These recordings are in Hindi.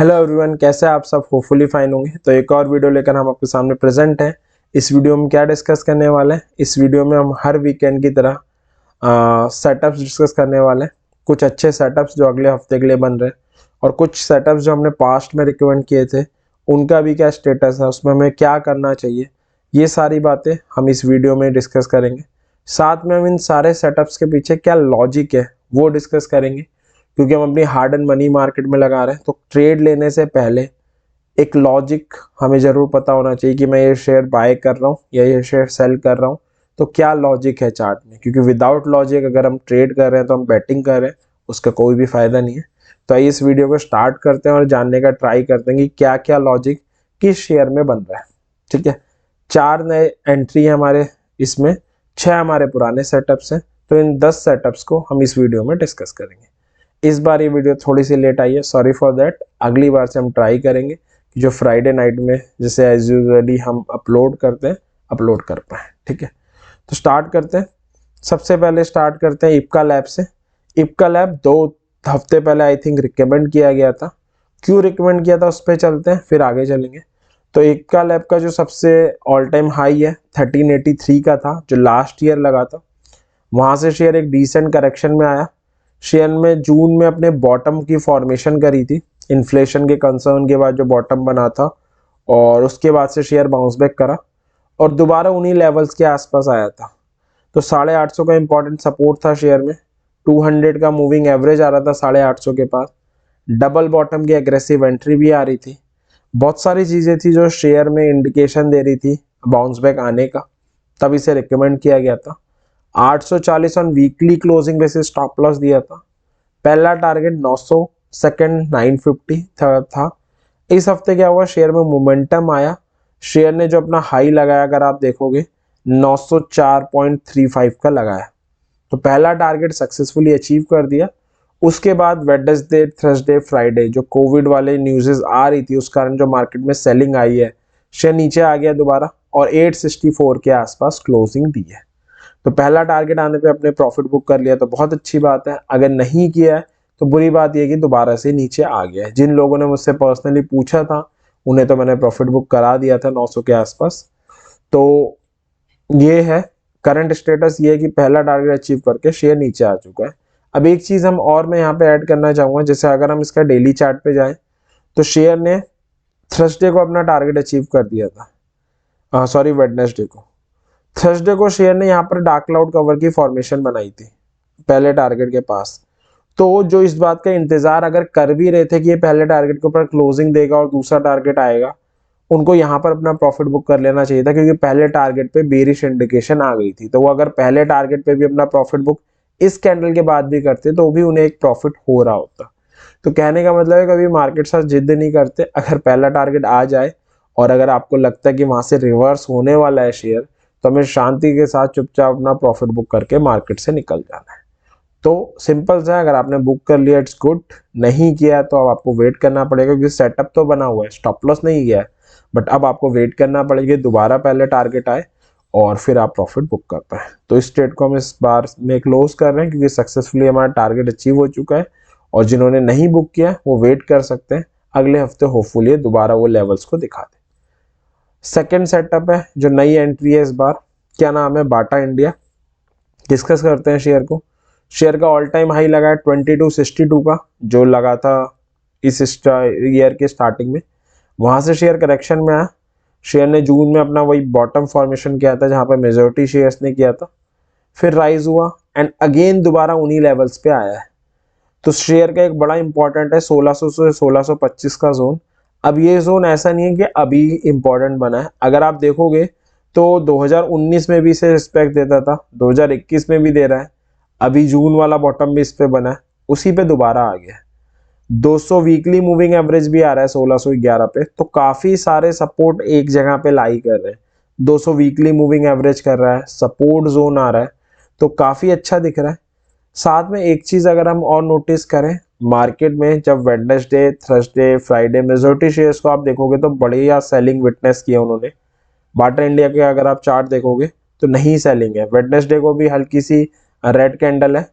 हेलो एवरीवन, कैसे आप सब? होपफुली फाइन होंगे। तो एक और वीडियो लेकर हम आपके सामने प्रेजेंट हैं। इस वीडियो में क्या डिस्कस करने वाले हैं? इस वीडियो में हम हर वीकेंड की तरह सेटअप्स डिस्कस करने वाले हैं। कुछ अच्छे सेटअप्स जो अगले हफ्ते के लिए बन रहे हैं और कुछ सेटअप्स जो हमने पास्ट में रिकमेंड किए थे उनका भी क्या स्टेटस है, उसमें हमें क्या करना चाहिए, ये सारी बातें हम इस वीडियो में डिस्कस करेंगे। साथ में हम इन सारे सेटअप्स के पीछे क्या लॉजिक है वो डिस्कस करेंगे, क्योंकि हम अपनी हार्ड एंड मनी मार्केट में लगा रहे हैं। तो ट्रेड लेने से पहले एक लॉजिक हमें जरूर पता होना चाहिए कि मैं ये शेयर बाय कर रहा हूँ या ये शेयर सेल कर रहा हूँ, तो क्या लॉजिक है चार्ट में। क्योंकि विदाउट लॉजिक अगर हम ट्रेड कर रहे हैं तो हम बैटिंग कर रहे हैं, उसका कोई भी फायदा नहीं है। तो आइए इस वीडियो को स्टार्ट करते हैं और जानने का ट्राई करते हैं कि क्या क्या लॉजिक किस शेयर में बन रहा है। ठीक है, 4 नए एंट्री है हमारे इसमें, 6 हमारे पुराने सेटअप्स हैं। तो इन 10 सेटअप्स को हम इस वीडियो में डिस्कस करेंगे। इस बार ये वीडियो थोड़ी सी लेट आई है, सॉरी फॉर दैट। अगली बार से हम ट्राई करेंगे कि जो फ्राइडे नाइट में जैसे एज यूजुअली हम अपलोड करते हैं अपलोड कर पाए। ठीक है, तो स्टार्ट करते हैं। सबसे पहले स्टार्ट करते हैं इप्का लैब से। इप्का लैब 2 हफ्ते पहले आई थिंक रिकमेंड किया गया था। क्यों रिकमेंड किया था उस पर चलते हैं, फिर आगे चलेंगे। तो इप्का लैब का जो सबसे ऑल टाइम हाई है 1383 का था, जो लास्ट ईयर लगा था। वहां से शेयर एक डिसेंट करेक्शन में आया। शेयर में जून में अपने बॉटम की फॉर्मेशन करी थी, इन्फ्लेशन के कंसर्न के बाद जो बॉटम बना था, और उसके बाद से शेयर बाउंस बैक करा और दोबारा उन्हीं लेवल्स के आसपास आया था। तो 850 का इंपॉर्टेंट सपोर्ट था शेयर में। 200 का मूविंग एवरेज आ रहा था 850 के पास। डबल बॉटम की एग्रेसिव एंट्री भी आ रही थी। बहुत सारी चीजें थी जो शेयर में इंडिकेशन दे रही थी बाउंस बैक आने का, तब इसे रिकमेंड किया गया था। 840 on weekly closing basis stop loss दिया था। पहला टारगेट 900, सेकंड 950 था। इस हफ्ते क्या हुआ, शेयर में मोमेंटम आया। शेयर ने जो अपना हाई लगाया, अगर आप देखोगे 904.35 का लगाया, तो पहला टारगेट सक्सेसफुली अचीव कर दिया। उसके बाद वेडनेसडे, थर्सडे, फ्राइडे जो कोविड वाले न्यूज़ेस आ रही थी उस कारण जो मार्केट में सेलिंग आई है, शेयर नीचे आ गया दोबारा और 864 के आसपास क्लोजिंग दी है। तो पहला टारगेट आने पे अपने प्रॉफिट बुक कर लिया तो बहुत अच्छी बात है। अगर नहीं किया है तो बुरी बात यह कि दोबारा से नीचे आ गया है। जिन लोगों ने मुझसे पर्सनली पूछा था उन्हें तो मैंने प्रॉफिट बुक करा दिया था 900 के आसपास। तो ये है करंट स्टेटस, ये है कि पहला टारगेट अचीव करके शेयर नीचे आ चुका है। अब एक चीज हम और मैं यहाँ पे ऐड करना चाहूंगा, जैसे अगर हम इसका डेली चार्ट पे जाएं तो शेयर ने थर्सडे को अपना टारगेट अचीव कर दिया था, सॉरी वेडनेसडे को। थर्सडे को शेयर ने यहाँ पर डार्क क्लाउड कवर की फॉर्मेशन बनाई थी पहले टारगेट के पास। तो जो इस बात का इंतजार अगर कर भी रहे थे कि ये पहले टारगेट के ऊपर क्लोजिंग देगा और दूसरा टारगेट आएगा, उनको यहाँ पर अपना प्रॉफिट बुक कर लेना चाहिए था, क्योंकि पहले टारगेट पे बेरिश इंडिकेशन आ गई थी। तो वो अगर पहले टारगेट पे भी अपना प्रॉफिट बुक इस कैंडल के बाद भी करते तो भी उन्हें एक प्रॉफिट हो रहा होता। तो कहने का मतलब है कभी मार्केट साथ जिद नहीं करते। अगर पहला टारगेट आ जाए और अगर आपको लगता है कि वहां से रिवर्स होने वाला है शेयर, तो हमें शांति के साथ चुपचाप अपना प्रॉफिट बुक करके मार्केट से निकल जाना है। तो सिंपल सा है, अगर आपने बुक कर लिया इट्स गुड, नहीं किया तो अब आपको वेट करना पड़ेगा, क्योंकि सेटअप तो बना हुआ है, स्टॉप लॉस नहीं गया है। बट अब आपको वेट करना पड़ेगा दोबारा पहले टारगेट आए और फिर आप प्रॉफिट बुक कर पाए। तो इस ट्रेड को हम इस बार में क्लोज कर रहे हैं, क्योंकि सक्सेसफुली हमारा टारगेट अचीव हो चुका है। और जिन्होंने नहीं बुक किया वो वेट कर सकते हैं, अगले हफ्ते होपफुली दोबारा वो लेवल्स को दिखा दे। सेकेंड सेटअप है जो नई एंट्री है इस बार, क्या नाम है, बाटा इंडिया। डिस्कस करते हैं शेयर को। शेयर का ऑल टाइम हाई लगा है 2262 का, जो लगा था इस ईयर के स्टार्टिंग में। वहां से शेयर करेक्शन में आया। शेयर ने जून में अपना वही बॉटम फॉर्मेशन किया था जहां पर मेजोरिटी शेयर्स ने किया था, फिर राइज हुआ एंड अगेन दोबारा उन्हीं लेवल्स पे आया है। तो शेयर का एक बड़ा इंपॉर्टेंट है 1600 से 1625 का जोन। अब ये जोन ऐसा नहीं है कि अभी इंपॉर्टेंट बना है, अगर आप देखोगे तो 2019 में भी इसे रिस्पेक्ट देता था, 2021 में भी दे रहा है, अभी जून वाला बॉटम भी इस पे बना है, उसी पे दोबारा आ गया है। 200 वीकली मूविंग एवरेज भी आ रहा है 1611 पे। तो काफी सारे सपोर्ट एक जगह पे लाई कर रहे हैं। 200 वीकली मूविंग एवरेज कर रहा है, सपोर्ट जोन आ रहा है, तो काफी अच्छा दिख रहा है। साथ में एक चीज अगर हम और नोटिस करें, मार्केट में जब Wednesday, Thursday, Friday majority shares को आप देखोगे तो बढ़िया सेलिंग विटनेस किया उन्होंने। बाटा इंडिया के अगर आप चार्ट देखोगे तो नहीं सेलिंग है। वेडनेसडे को भी हल्की सी रेड कैंडल है,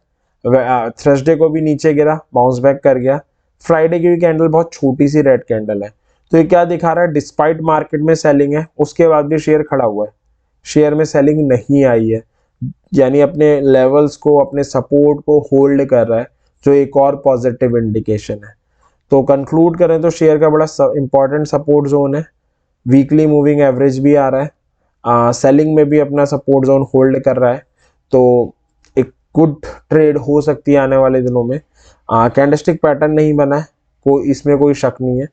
थर्सडे को भी नीचे गिरा, बाउंस बैक कर गया, फ्राइडे की भी कैंडल बहुत छोटी सी रेड कैंडल है। तो ये क्या दिखा रहा है, डिस्पाइट मार्केट में सेलिंग है उसके बाद भी शेयर खड़ा हुआ है, शेयर में सेलिंग नहीं आई है, यानी अपने लेवल्स को, अपने सपोर्ट को होल्ड कर रहा है, जो एक और पॉजिटिव इंडिकेशन है। तो कंक्लूड करें तो शेयर का बड़ा इंपॉर्टेंट सपोर्ट जोन है, वीकली मूविंग एवरेज भी आ रहा है, सेलिंग में भी अपना सपोर्ट जोन होल्ड कर रहा है, तो एक गुड ट्रेड हो सकती है आने वाले दिनों में। कैंडलस्टिक पैटर्न नहीं बना है, इसमें कोई शक नहीं है,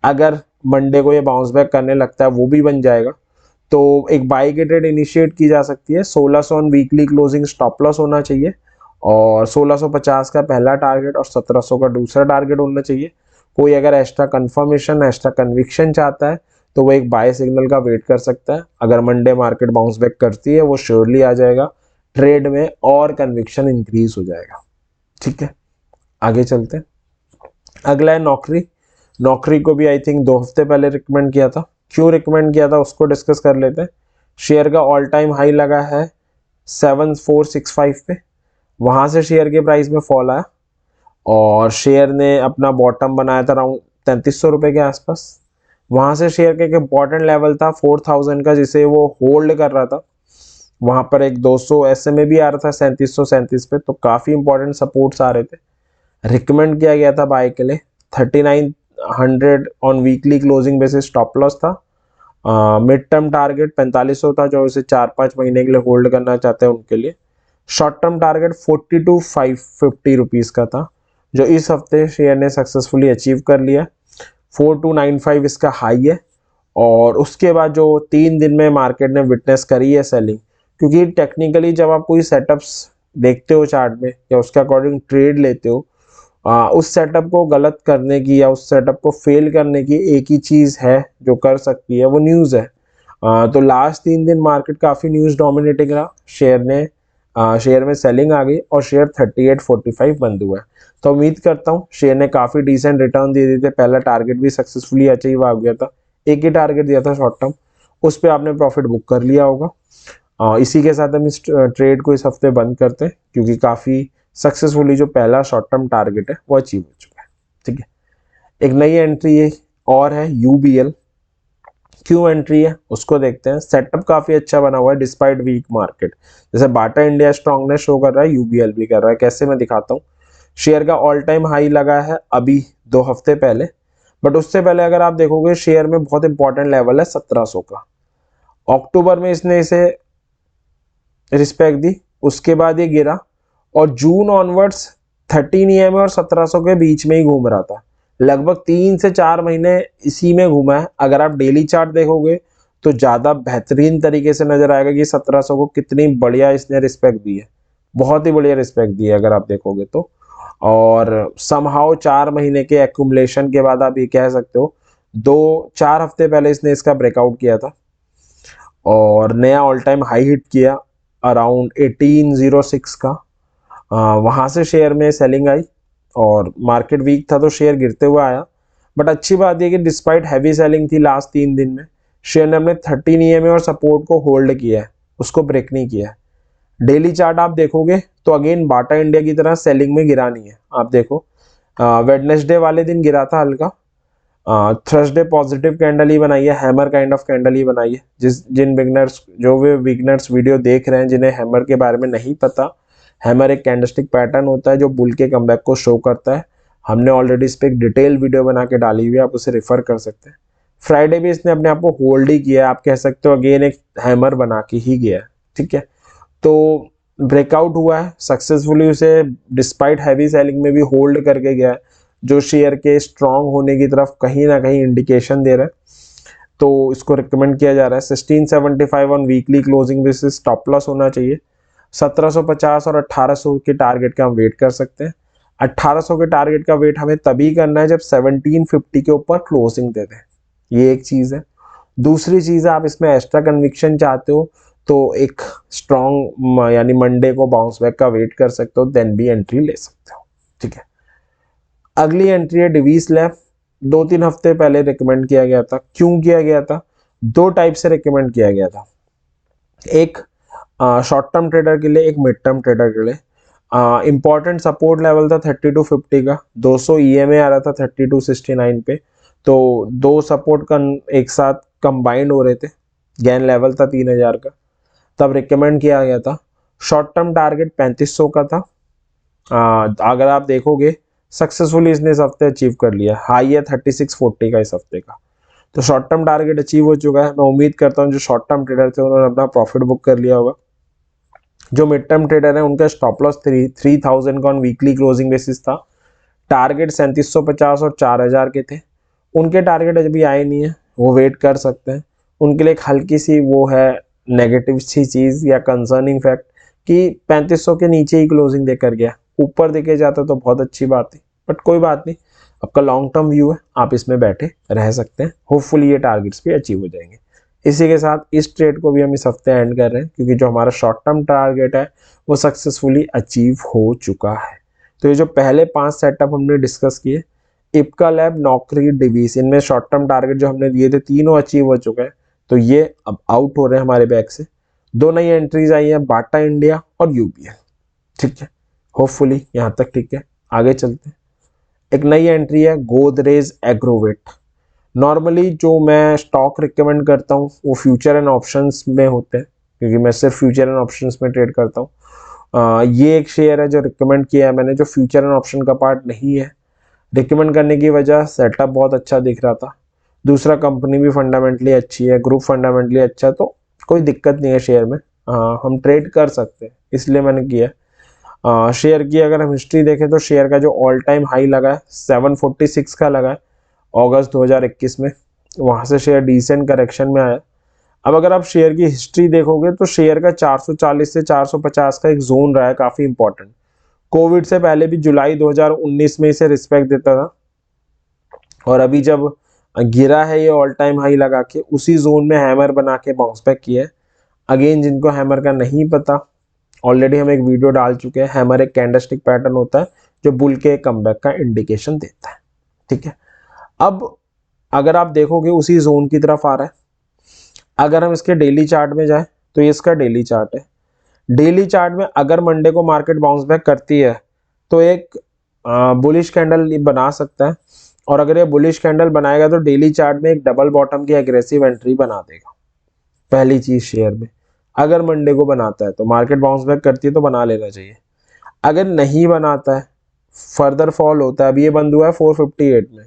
अगर मंडे को ये बाउंस बैक करने लगता है वो भी बन जाएगा, तो एक बाई की ट्रेड इनिशिएट की जा सकती है। 1600 on weekly closing stop loss होना चाहिए और 1650 का पहला टारगेट और 1700 का दूसरा टारगेट होना चाहिए। कोई अगर एक्स्ट्रा कंफर्मेशन, एक्स्ट्रा कन्विक्शन चाहता है तो वो एक बाय सिग्नल का वेट कर सकता है। अगर मंडे मार्केट बाउंस बैक करती है वो श्योरली आ जाएगा ट्रेड में और कन्विक्शन इंक्रीज हो जाएगा। ठीक है, आगे चलते हैं। अगला है नौकरी। नौकरी को भी आई थिंक 2 हफ्ते पहले रिकमेंड किया था, क्यों रिकमेंड किया था उसको डिस्कस कर लेते हैं। शेयर का ऑल टाइम हाई लगा है 7465 पे, वहां से शेयर के प्राइस में फॉल आया और शेयर ने अपना बॉटम बनाया था अराउंड 3300 रुपये के आसपास। वहां से शेयर का एक इंपॉर्टेंट लेवल था 4000 का, जिसे वो होल्ड कर रहा था। वहां पर एक 200 SMA भी आ रहा था 3737 पे, तो काफी इंपॉर्टेंट सपोर्ट्स आ रहे थे। रिकमेंड किया गया था बाय के लिए। 3900 on weekly closing basis stop loss था। मिड टर्म टारगेट 4500 था, जो इसे 4-5 महीने के लिए होल्ड करना चाहते हैं उनके लिए। शॉर्ट टर्म टारगेट 42,550 रुपीज का था, जो इस हफ्ते शेयर ने सक्सेसफुली अचीव कर लिया। 4295 इसका हाई है और उसके बाद जो 3 दिन में मार्केट ने विटनेस करी है सेलिंग, क्योंकि टेक्निकली जब आप कोई सेटअप्स देखते हो चार्ट में या उसके अकॉर्डिंग ट्रेड लेते हो, उस सेटअप को गलत करने की या उस सेटअप को फेल करने की एक ही चीज़ है जो कर सकती है, वो न्यूज़ है। तो लास्ट 3 दिन मार्केट काफ़ी न्यूज़ डोमिनेटिंग रहा, शेयर में सेलिंग आ गई और शेयर 3845 बंद हुआ है। तो उम्मीद करता हूँ शेयर ने काफ़ी डिसेंट रिटर्न दे दिए थे। पहला टारगेट भी सक्सेसफुली अचीव आ गया था, एक ही टारगेट दिया था शॉर्ट टर्म, उस पर आपने प्रॉफिट बुक कर लिया होगा। इसी के साथ हम इस ट्रेड को इस हफ्ते बंद करते हैं, क्योंकि काफ़ी सक्सेसफुली जो पहला शॉर्ट टर्म टारगेट है वो अचीव हो चुका है। ठीक है, एक नई एंट्री है और है UBL। क्यों एंट्री है उसको देखते हैं। सेटअप काफी अच्छा बना हुआ है डिस्पाइट वीक मार्केट। जैसे बाटा इंडिया स्ट्रांगनेस शो कर रहा है, UBL भी कर रहा है। कैसे, मैं दिखाता हूँ। शेयर का ऑल टाइम हाई लगा है अभी 2 हफ्ते पहले, बट उससे पहले अगर आप देखोगे शेयर में बहुत इंपॉर्टेंट लेवल है 1700 का। अक्टूबर में इसने इसे रिस्पेक्ट दी, उसके बाद ये गिरा और जून ऑनवर्ड्स 13 EMA और 1700 के बीच में ही घूम रहा था। लगभग 3 से 4 महीने इसी में घूमा है। अगर आप डेली चार्ट देखोगे तो ज़्यादा बेहतरीन तरीके से नजर आएगा कि 1700 को कितनी बढ़िया इसने रिस्पेक्ट दी है, बहुत ही बढ़िया रिस्पेक्ट दी है अगर आप देखोगे तो। और समहाउ 4 महीने के एक्यूमुलेशन के बाद आप ये कह सकते हो 2-4 हफ्ते पहले इसने इसका ब्रेकआउट किया था और नया ऑल टाइम हाई हिट किया अराउंड 1806 का। वहाँ से शेयर में सेलिंग आई और मार्केट वीक था तो शेयर गिरते हुए आया। बट अच्छी बात यह कि डिस्पाइट हैवी सेलिंग थी लास्ट 3 दिन में, शेयर ने अपने 13 EMA और सपोर्ट को होल्ड किया है, उसको ब्रेक नहीं किया है। डेली चार्ट आप देखोगे तो अगेन बाटा इंडिया की तरह सेलिंग में गिरा नहीं है। आप देखो, वेडनेसडे वाले दिन गिरा था हल्का, थर्सडे पॉजिटिव कैंडल ही बनाई है, हैमर काइंड ऑफ कैंडल ही बनाई है। जिन बिगनर्स, जो वे बिगनर्स वीडियो देख रहे हैं जिन्हें हैमर के बारे में नहीं पता, हैमर एक कैंडलस्टिक पैटर्न होता है जो बुल के कमबैक को शो करता है। हमने ऑलरेडी इस पर एक डिटेल वीडियो बना के डाली हुई है, आप उसे रेफर कर सकते हैं। फ्राइडे भी इसने अपने आप को होल्ड ही किया है, आप कह सकते हो अगेन एक हैमर बना के ही गया है। ठीक है, तो ब्रेकआउट हुआ है सक्सेसफुली, उसे डिस्पाइट हैवी सेलिंग में भी होल्ड करके गया है, जो शेयर के स्ट्रांग होने की तरफ कहीं ना कहीं इंडिकेशन दे रहा है। तो इसको रिकमेंड किया जा रहा है 1675 on weekly closing basis stop loss होना चाहिए। 1750 और 1800 के टारगेट का हम वेट कर सकते हैं। 1800 के टारगेट का वेट हमें तभी करना है जब 1750 के ऊपर क्लोजिंग दे दें, ये एक चीज है। दूसरी चीज है, आप इसमें एक्स्ट्रा कन्विक्शन चाहते हो तो एक स्ट्रॉन्ग यानी मंडे को बाउंस बैक का वेट कर सकते हो, देन भी एंट्री ले सकते हो। ठीक है, अगली एंट्री है डिवीस लैब। 2-3 हफ्ते पहले रिकमेंड किया गया था। क्यों किया गया था? 2 टाइप से रिकमेंड किया गया था, एक शॉर्ट टर्म ट्रेडर के लिए, एक मिड टर्म ट्रेडर के लिए। इंपॉर्टेंट सपोर्ट लेवल था 3250 का, 200 ईएमए आ रहा था 3269 पे, तो दो सपोर्ट का एक साथ कंबाइंड हो रहे थे, गेन लेवल था 3000 का, तब रिकमेंड किया गया था। शॉर्ट टर्म टारगेट 3500 का था। अगर आप देखोगे सक्सेसफुली इसने इस हफ्ते अचीव कर लिया, हाई है 3640 का इस हफ्ते का, तो शॉर्ट टर्म टारगेट अचीव हो चुका है। मैं उम्मीद करता हूँ जो शॉर्ट टर्म ट्रेडर थे उन्होंने अपना प्रॉफिट बुक कर लिया होगा। जो मिड टर्म ट्रेडर है उनका स्टॉप लॉस 3000 का ऑन वीकली क्लोजिंग बेसिस था, टारगेट 3750 और 4000 के थे। उनके टारगेट अभी आए नहीं है, वो वेट कर सकते हैं। उनके लिए एक हल्की सी वो है नेगेटिव सी चीज़ या कंसर्निंग फैक्ट कि 3500 के नीचे ही क्लोजिंग देकर गया, ऊपर देखे जाता तो बहुत अच्छी बात थी, बट कोई बात नहीं, आपका लॉन्ग टर्म व्यू है, आप इसमें बैठे रह सकते हैं। होपफुली ये टारगेट्स भी अचीव हो जाएंगे। इसी के साथ इस ट्रेड को भी हम इस हफ्ते एंड कर रहे हैं, क्योंकि जो हमारा शॉर्ट टर्म टारगेट है वो सक्सेसफुली अचीव हो चुका है। तो ये जो पहले 5 सेटअप हमने डिस्कस किए, इप्का लैब, नौकरी, डिवीस, इनमें शॉर्ट टर्म टारगेट जो हमने दिए थे तीनों अचीव हो चुके हैं, तो ये अब आउट हो रहे हैं हमारे बैग से। 2 नई एंट्रीज आई हैं, बाटा इंडिया और यूपीएल, ठीक है, होपफुली यहाँ तक ठीक है। आगे चलते हैं। एक नई एंट्री है गोदरेज एग्रोवेट। नॉर्मली जो मैं स्टॉक रिकमेंड करता हूँ वो फ्यूचर एंड ऑप्शंस में होते हैं, क्योंकि मैं सिर्फ फ्यूचर एंड ऑप्शंस में ट्रेड करता हूँ। ये एक शेयर है जो रिकमेंड किया है मैंने, जो फ्यूचर एंड ऑप्शन का पार्ट नहीं है। रिकमेंड करने की वजह सेटअप बहुत अच्छा दिख रहा था, दूसरा कंपनी भी फंडामेंटली अच्छी है, ग्रुप फंडामेंटली अच्छा है, तो कोई दिक्कत नहीं है शेयर में, हम ट्रेड कर सकते हैं, इसलिए मैंने किया। शेयर की अगर हम हिस्ट्री देखें तो शेयर का जो ऑल टाइम हाई लगा है 746 का लगा है अगस्त 2021 में, वहाँ से शेयर डिसेंट करेक्शन में आया। अब अगर आप शेयर की हिस्ट्री देखोगे तो शेयर का 440 से 450 का एक जोन रहा है काफ़ी इंपॉर्टेंट। कोविड से पहले भी जुलाई 2019 में इसे रिस्पेक्ट देता था, और अभी जब गिरा है ये ऑल टाइम हाई लगा के, उसी जोन में हैमर बना के बाउंस बैक किया है। अगेन जिनको हैमर का नहीं पता, ऑलरेडी हम एक वीडियो डाल चुके हैं। हैमर एक कैंडलस्टिक पैटर्न होता है जो बुल के कमबैक का इंडिकेशन देता है, ठीक है। अब अगर आप देखोगे उसी जोन की तरफ आ रहा है। अगर हम इसके डेली चार्ट में जाए तो ये इसका डेली चार्ट है। डेली चार्ट में अगर मंडे को मार्केट बाउंस बैक करती है तो एक बुलिश कैंडल बना सकता है, और अगर ये बुलिश कैंडल बनाएगा तो डेली चार्ट में एक डबल बॉटम की एग्रेसिव एंट्री बना देगा। पहली चीज शेयर में अगर मंडे को बनाता है तो मार्केट बाउंस बैक करती है तो बना लेना चाहिए। अगर नहीं बनाता है, फर्दर फॉल होता है, अभी ये बंद हुआ है 458 में,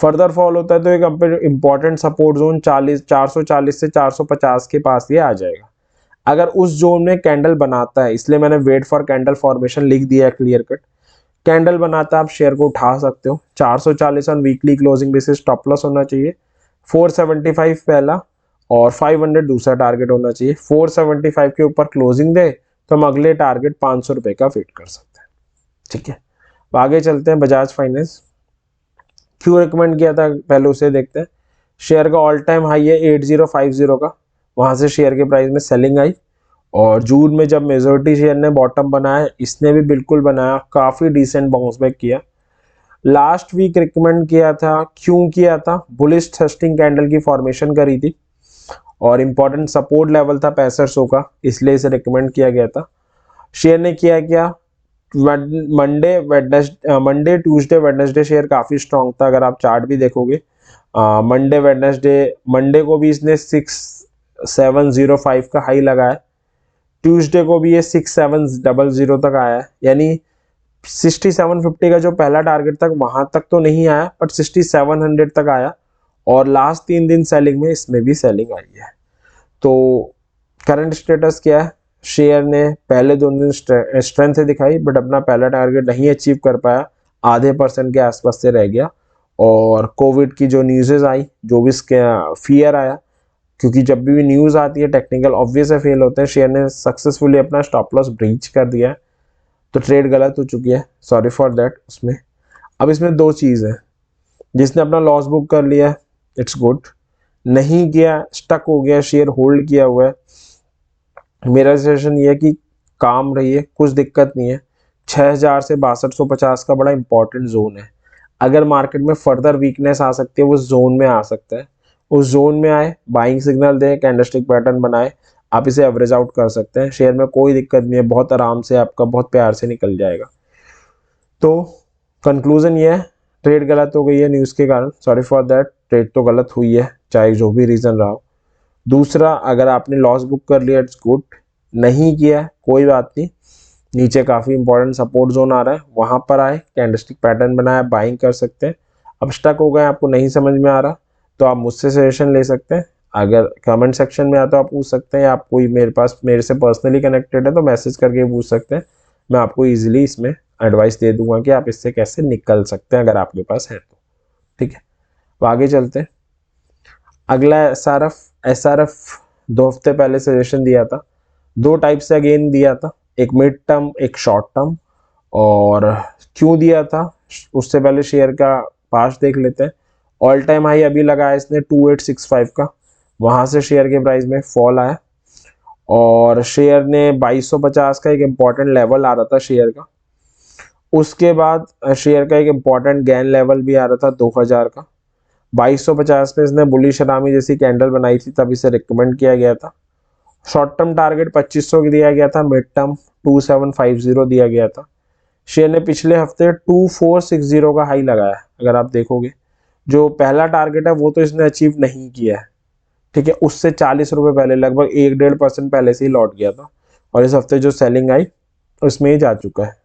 फर्दर फॉल होता है तो एक इंपॉर्टेंट सपोर्ट जोन 440 से 450 के पास ये आ जाएगा। अगर उस जोन में कैंडल बनाता है, इसलिए मैंने वेट फॉर कैंडल फॉर्मेशन लिख दिया है क्लियर कट, कैंडल बनाता है आप शेयर को उठा सकते हो। 440 on weekly closing basis stop loss होना चाहिए, 475 पहला और 500 दूसरा टारगेट होना चाहिए। 475 के ऊपर क्लोजिंग दे तो हम अगले टारगेट 500 रुपए का वेट कर सकते हैं, ठीक है। तो आगे चलते हैं। बजाज फाइनेंस क्यों रिकमेंड किया था पहले उसे देखते हैं। शेयर का ऑल टाइम हाई है 8050 का, वहां से शेयर के प्राइस में सेलिंग आई, और जून में जब मेजोरिटी शेयर ने बॉटम बनाया, इसने भी बिल्कुल बनाया, काफी डिसेंट बाउंस बैक किया। लास्ट वीक रिकमेंड किया था, क्यों किया था, बुलिश थ्रस्टिंग कैंडल की फॉर्मेशन करी थी और इंपॉर्टेंट सपोर्ट लेवल था 6500 का, इसलिए इसे रिकमेंड किया गया था। शेयर ने किया मंडे ट्यूसडे वेडनेसडे शेयर काफी स्ट्रांग था। अगर आप चार्ट भी देखोगे मंडे वेडनेसडे, मंडे को भी इसने 6705 का हाई लगाया, ट्यूसडे को भी ये 6700 तक आया है, यानी 6750 का जो पहला टारगेट तक वहां तक तो नहीं आया, बट 6700 तक आया, और लास्ट 3 दिन सेलिंग में इसमें भी सेलिंग आई है। तो करंट स्टेटस क्या है, शेयर ने पहले 2 दिन स्ट्रेंथ दिखाई, बट अपना पहला टारगेट नहीं अचीव कर पाया, आधे % के आसपास से रह गया। और कोविड की जो न्यूज़ेस आई, जो भी फियर आया, क्योंकि जब भी न्यूज़ आती है टेक्निकल ऑब्वियस है फेल होते हैं, शेयर ने सक्सेसफुली अपना स्टॉप लॉस ब्रीच कर दिया है, तो ट्रेड गलत हो चुकी है, सॉरी फॉर दैट उसमें। अब इसमें 2 चीज़ है, जिसने अपना लॉस बुक कर लिया है इट्स गुड, नहीं किया स्टक हो गया शेयर होल्ड किया हुआ है, मेरा सजेशन ये है कि काम रहिए, कुछ दिक्कत नहीं है। 6000 से 6250 का बड़ा इंपॉर्टेंट जोन है, अगर मार्केट में फर्दर वीकनेस आ सकती है वो जोन में आ सकता है, उस जोन में आए, बाइंग सिग्नल दे, कैंडलस्टिक पैटर्न बनाए, आप इसे एवरेज आउट कर सकते हैं। शेयर में कोई दिक्कत नहीं है, बहुत आराम से आपका बहुत प्यार से निकल जाएगा। तो कंक्लूजन ये है, ट्रेड गलत हो गई है न्यूज़ के कारण, सॉरी फॉर दैट, ट्रेड तो गलत हुई है चाहे जो भी रीज़न रहा हो। दूसरा, अगर आपने लॉस बुक कर लिया इट्स गुड, नहीं किया कोई बात नहीं, नीचे काफ़ी इंपॉर्टेंट सपोर्ट जोन आ रहा है, वहाँ पर आए, कैंडलस्टिक पैटर्न बनाया, बाइंग कर सकते हैं। अब स्टक हो गए, आपको नहीं समझ में आ रहा तो आप मुझसे सजेशन ले सकते हैं। अगर कमेंट सेक्शन में आता आप पूछ सकते हैं, आप कोई मेरे से पर्सनली कनेक्टेड है तो मैसेज करके पूछ सकते हैं, मैं आपको ईजिली इसमें एडवाइस दे दूंगा कि आप इससे कैसे निकल सकते हैं अगर आपके पास है तो। ठीक है, तो आगे चलते हैं। अगला एसआरएफ 2 हफ्ते पहले सजेशन दिया था, 2 टाइप से अगेन दिया था, एक मिड टर्म एक शॉर्ट टर्म। और क्यों दिया था उससे पहले शेयर का पास्ट देख लेते हैं। ऑल टाइम हाई अभी लगाया इसने 2865 का, वहां से शेयर के प्राइस में फॉल आया और शेयर ने 2250 का एक इम्पॉर्टेंट लेवल आ रहा था शेयर का। उसके बाद शेयर का एक इम्पॉर्टेंट गेन लेवल भी आ रहा था 2000 का। 2250 पे इसने बुलिश हरामी जैसी कैंडल बनाई थी, तब इसे रिकमेंड किया गया था। शॉर्ट टर्म टारगेट 2500 की दिया गया था, मिड टर्म 2750 दिया गया था। शेयर ने पिछले हफ्ते 2460 का हाई लगाया, अगर आप देखोगे जो पहला टारगेट है वो तो इसने अचीव नहीं किया है। ठीक है, उससे 40 रुपये पहले लगभग 1-1.5% पहले से ही लौट गया था और इस हफ्ते जो सेलिंग आई उसमें ही जा चुका है।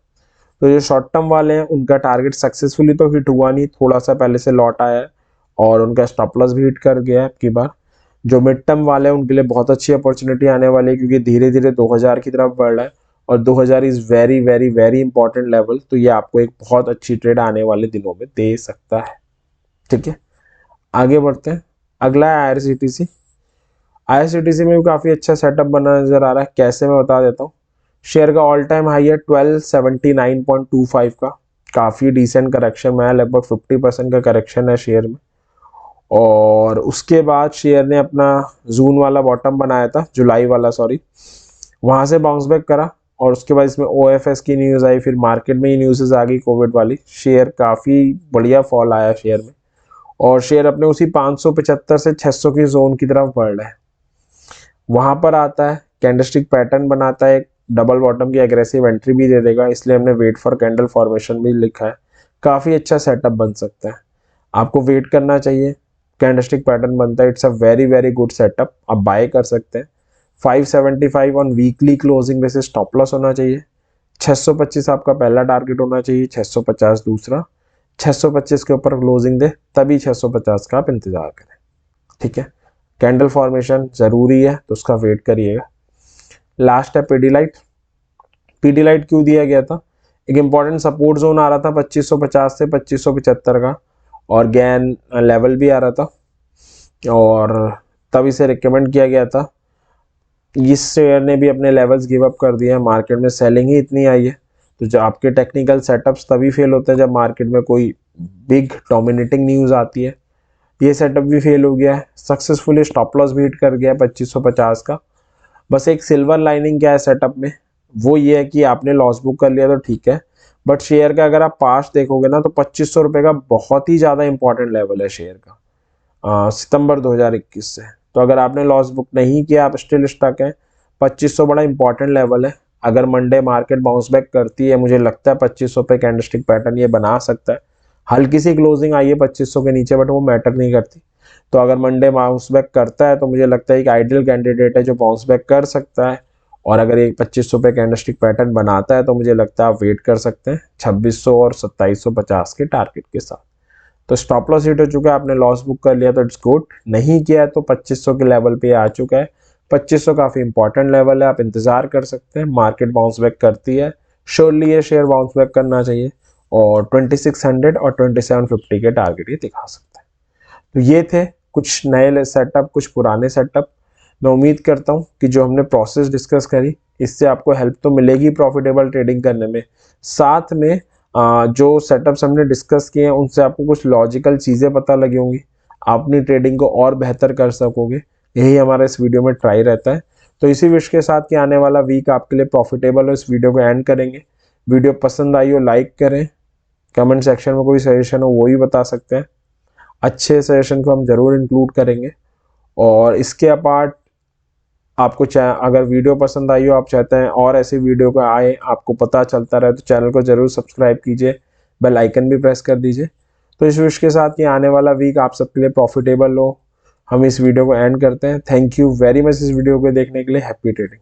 तो जो शॉर्ट टर्म वाले हैं उनका टारगेट सक्सेसफुली तो हिट हुआ नहीं, थोड़ा सा पहले से लौट आया है और उनका स्टॉप लॉस भी हिट कर गया है आपकी बार। जो मिड टर्म वाले हैं उनके लिए बहुत अच्छी अपॉर्चुनिटी आने वाली है क्योंकि धीरे धीरे 2000 की तरफ बढ़ रहा है और 2000 is very very very important level, तो ये आपको एक बहुत अच्छी ट्रेड आने वाले दिनों में दे सकता है। ठीक है, आगे बढ़ते हैं। अगला है आईआरसीटीसी। आईआरसीटीसी में भी काफ़ी अच्छा सेटअप बना नजर आ रहा है, कैसे मैं बता देता हूँ। शेयर का ऑल टाइम हाई है 1279.25 का, काफ़ी डिसेंट करेक्शन में है, लगभग 50% का करेक्शन है शेयर में। और उसके बाद शेयर ने अपना जून वाला बॉटम बनाया था, जुलाई वाला सॉरी, वहाँ से बाउंस बैक करा और उसके बाद इसमें ओएफएस की न्यूज़ आई, फिर मार्केट में ही न्यूज़ आ गई कोविड वाली, शेयर काफ़ी बढ़िया फॉल आया शेयर में और शेयर अपने उसी 575 से 600 की जोन की तरफ बढ़ रहा है। वहां पर आता है, कैंडलस्टिक पैटर्न बनाता है, एक डबल बॉटम की एग्रेसिव एंट्री भी दे देगा, इसलिए हमने वेट फॉर कैंडल फॉर्मेशन भी लिखा है। काफ़ी अच्छा सेटअप बन सकता है, आपको वेट करना चाहिए। कैंडलस्टिक पैटर्न बनता है, it's a very very good setup, आप बाय कर सकते हैं। 575 on weekly closing basis stop loss होना चाहिए। 625 आपका पहला टारगेट होना चाहिए, 650 दूसरा। 625 के ऊपर क्लोजिंग दे तभी 650 का आप इंतजार करें। ठीक है, कैंडल फॉर्मेशन जरूरी है तो उसका वेट करिएगा। लास्ट है पीडीलाइट। पीडीलाइट क्यों दिया गया था, एक इंपॉर्टेंट सपोर्ट जोन आ रहा था 2550 से 2575 का और गैन लेवल भी आ रहा था और तब इसे रिकमेंड किया गया था। इस शेयर ने भी अपने लेवल्स गिव अप कर दिए हैं, मार्केट में सेलिंग ही इतनी आई है। तो जो आपके टेक्निकल सेटअप्स तभी फेल होते हैं जब मार्केट में कोई बिग डोमिनेटिंग न्यूज़ आती है। ये सेटअप भी फेल हो गया है, सक्सेसफुली स्टॉप लॉस भी हिट कर गया 2550 का। बस एक सिल्वर लाइनिंग क्या है सेटअप में, वो ये है कि आपने लॉस बुक कर लिया तो ठीक है, बट शेयर का अगर आप पास्ट देखोगे ना तो 2500 रुपये का बहुत ही ज़्यादा इंपॉर्टेंट लेवल है शेयर का, सितंबर 2021 से। तो अगर आपने लॉस बुक नहीं किया, आप स्टिल स्टक हैं, 2500 बड़ा इंपॉर्टेंट लेवल है। अगर मंडे मार्केट बाउंस बैक करती है, मुझे लगता है 2500 पे कैंडलस्टिक पैटर्न ये बना सकता है। हल्की सी क्लोजिंग आई है 2500 के नीचे, बट वो मैटर नहीं करती। तो अगर मंडे बाउंस बैक करता है तो मुझे लगता है एक आइडियल कैंडिडेट है जो बाउंस बैक कर सकता है। और अगर ये 2500 पे कैंडलस्टिक पैटर्न बनाता है तो मुझे लगता है आप वेट कर सकते हैं 2600 और 2750 के टारगेट के साथ। तो स्टॉप लॉस हिट हो चुका है, आपने लॉस बुक कर लिया तो इट्स गुड, नहीं किया तो 2500 के लेवल पे आ चुका है। 2500 काफ़ी इंपॉर्टेंट लेवल है, आप इंतजार कर सकते हैं, मार्केट बाउंस बैक करती है श्योरली ये शेयर बाउंस बैक करना चाहिए और 2600 और 2750 के टारगेट ये दिखा सकता है। तो ये थे कुछ नए सेटअप, कुछ पुराने सेटअप। मैं उम्मीद करता हूँ कि जो हमने प्रोसेस डिस्कस करी इससे आपको हेल्प तो मिलेगी प्रॉफिटेबल ट्रेडिंग करने में। साथ में जो सेटअप्स हमने डिस्कस किए हैं उनसे आपको कुछ लॉजिकल चीज़ें पता लगी होंगी, आप अपनी ट्रेडिंग को और बेहतर कर सकोगे। यही हमारा इस वीडियो में ट्राई रहता है। तो इसी विश के साथ कि आने वाला वीक आपके लिए प्रॉफिटेबल हो, इस वीडियो को एंड करेंगे। वीडियो पसंद आई हो लाइक करें, कमेंट सेक्शन में कोई सजेशन हो वो ही बता सकते हैं, अच्छे सजेशन को हम ज़रूर इंक्लूड करेंगे। और इसके अपार्ट आपको अगर वीडियो पसंद आई हो, आप चाहते हैं और ऐसे वीडियो को आए, आपको पता चलता रहे, तो चैनल को ज़रूर सब्सक्राइब कीजिए, बेल आइकन भी प्रेस कर दीजिए। तो इस विश के साथ कि आने वाला वीक आप सबके लिए प्रॉफिटेबल हो, हम इस वीडियो को एंड करते हैं। थैंक यू वेरी मच इस वीडियो को देखने के लिए। Happy trading.